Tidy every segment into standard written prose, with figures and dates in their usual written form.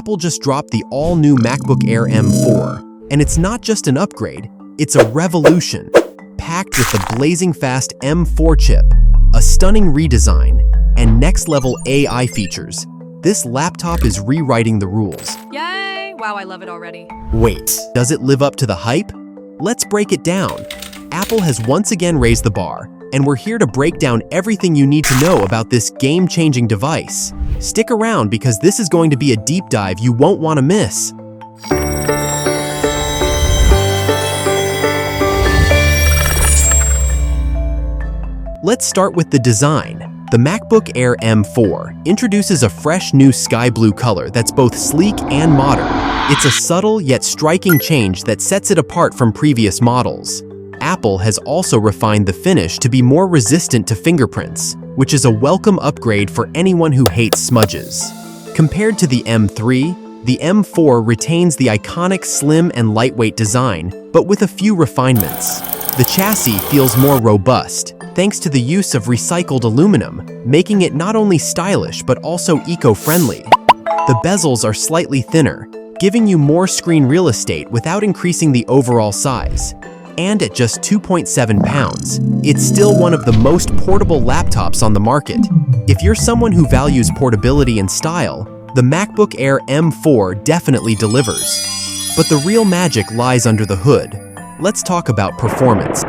Apple just dropped the all-new MacBook Air M4, and it's not just an upgrade, it's a revolution, packed with the blazing fast M4 chip, a stunning redesign, and next-level AI features. This laptop is rewriting the rules. Yay! Wow, I love it already. Wait, does it live up to the hype? Let's break it down. Apple has once again raised the bar, and we're here to break down everything you need to know about this game-changing device. Stick around because this is going to be a deep dive you won't want to miss. Let's start with the design. The MacBook Air M4 introduces a fresh new sky blue color that's both sleek and modern. It's a subtle yet striking change that sets it apart from previous models. Apple has also refined the finish to be more resistant to fingerprints, which is a welcome upgrade for anyone who hates smudges. Compared to the M3, the M4 retains the iconic slim and lightweight design, but with a few refinements. The chassis feels more robust, thanks to the use of recycled aluminum, making it not only stylish but also eco-friendly. The bezels are slightly thinner, giving you more screen real estate without increasing the overall size. And at just 2.7 pounds, it's still one of the most portable laptops on the market. If you're someone who values portability and style, the MacBook Air M4 definitely delivers. But the real magic lies under the hood. Let's talk about performance.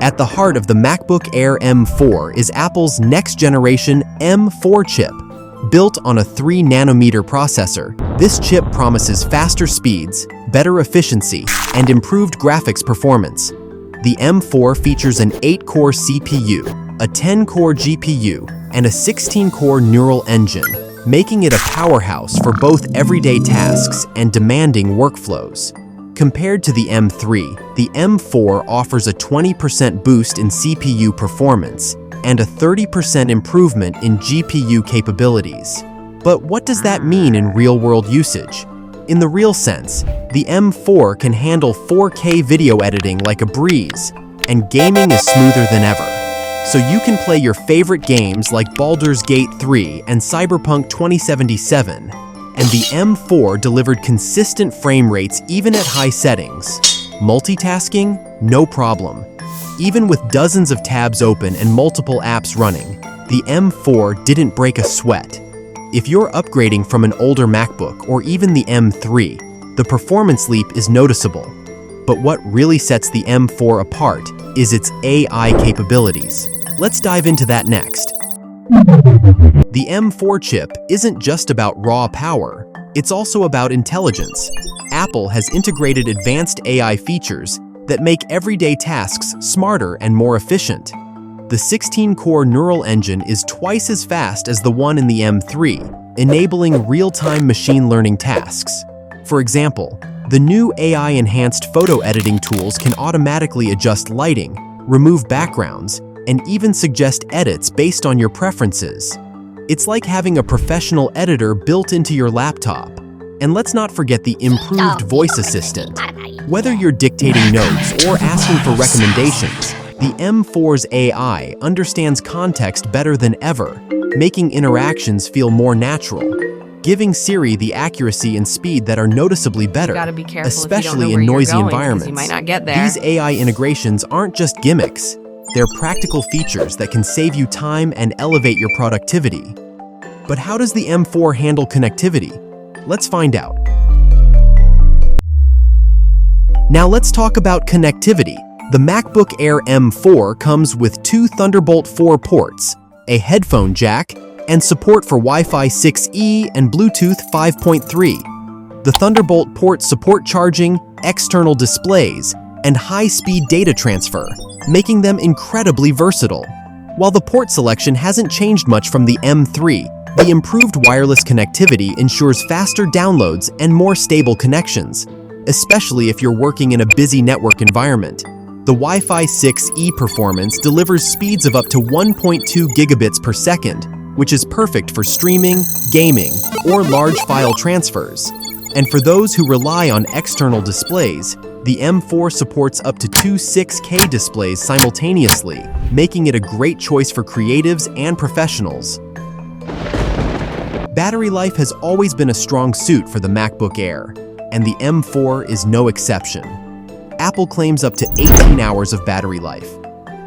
At the heart of the MacBook Air M4 is Apple's next-generation M4 chip. Built on a 3-nanometer processor, this chip promises faster speeds, better efficiency, and improved graphics performance. The M4 features an 8-core CPU, a 10-core GPU, and a 16-core neural engine, making it a powerhouse for both everyday tasks and demanding workflows. Compared to the M3, the M4 offers a 20% boost in CPU performance and a 30% improvement in GPU capabilities. But what does that mean in real-world usage? In the real sense, the M4 can handle 4K video editing like a breeze, and gaming is smoother than ever. So you can play your favorite games like Baldur's Gate 3 and Cyberpunk 2077, and the M4 delivered consistent frame rates even at high settings. Multitasking? No problem. Even with dozens of tabs open and multiple apps running, the M4 didn't break a sweat. If you're upgrading from an older MacBook or even the M3, the performance leap is noticeable. But what really sets the M4 apart is its AI capabilities. Let's dive into that next. The M4 chip isn't just about raw power, it's also about intelligence. Apple has integrated advanced AI features that make everyday tasks smarter and more efficient. The 16-core neural engine is twice as fast as the one in the M3, enabling real-time machine learning tasks. For example, the new AI-enhanced photo editing tools can automatically adjust lighting, remove backgrounds, and even suggest edits based on your preferences. It's like having a professional editor built into your laptop. And let's not forget the improved voice assistant. Whether you're dictating notes or asking for recommendations, the M4's AI understands context better than ever, making interactions feel more natural, giving Siri the accuracy and speed that are noticeably better, especially in noisy environments. You might not get there. These AI integrations aren't just gimmicks. They're practical features that can save you time and elevate your productivity. But how does the M4 handle connectivity? Let's find out. Now let's talk about connectivity. The MacBook Air M4 comes with 2 Thunderbolt 4 ports, a headphone jack, and support for Wi-Fi 6E and Bluetooth 5.3. The Thunderbolt ports support charging, external displays, and high-speed data transfer, making them incredibly versatile. While the port selection hasn't changed much from the M3, the improved wireless connectivity ensures faster downloads and more stable connections, especially if you're working in a busy network environment. The Wi-Fi 6E performance delivers speeds of up to 1.2 gigabits per second, which is perfect for streaming, gaming, or large file transfers. And for those who rely on external displays, the M4 supports up to 2 6K displays simultaneously, making it a great choice for creatives and professionals. Battery life has always been a strong suit for the MacBook Air, and the M4 is no exception. Apple claims up to 18 hours of battery life.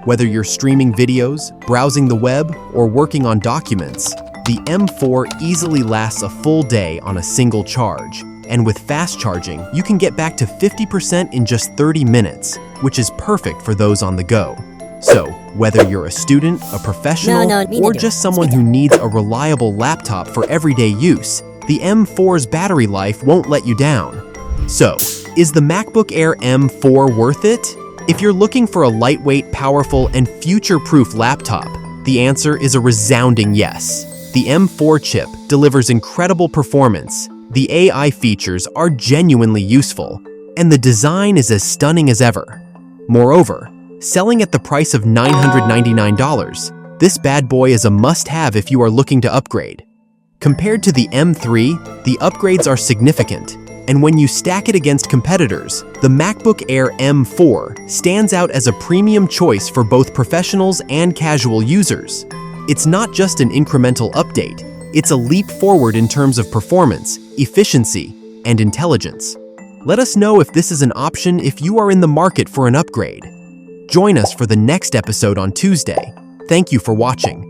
Whether you're streaming videos, browsing the web, or working on documents, the M4 easily lasts a full day on a single charge. And with fast charging, you can get back to 50% in just 30 minutes, which is perfect for those on the go. So, whether you're a student, a professional, or just someone who needs a reliable laptop for everyday use, the M4's battery life won't let you down. So, is the MacBook Air M4 worth it? If you're looking for a lightweight, powerful, and future-proof laptop, the answer is a resounding yes. The M4 chip delivers incredible performance, the AI features are genuinely useful, and the design is as stunning as ever. Moreover, selling at the price of $999, this bad boy is a must-have if you are looking to upgrade. Compared to the M3, the upgrades are significant, and when you stack it against competitors, the MacBook Air M4 stands out as a premium choice for both professionals and casual users. It's not just an incremental update, it's a leap forward in terms of performance, efficiency, and intelligence. Let us know if this is an option if you are in the market for an upgrade. Join us for the next episode on Tuesday. Thank you for watching.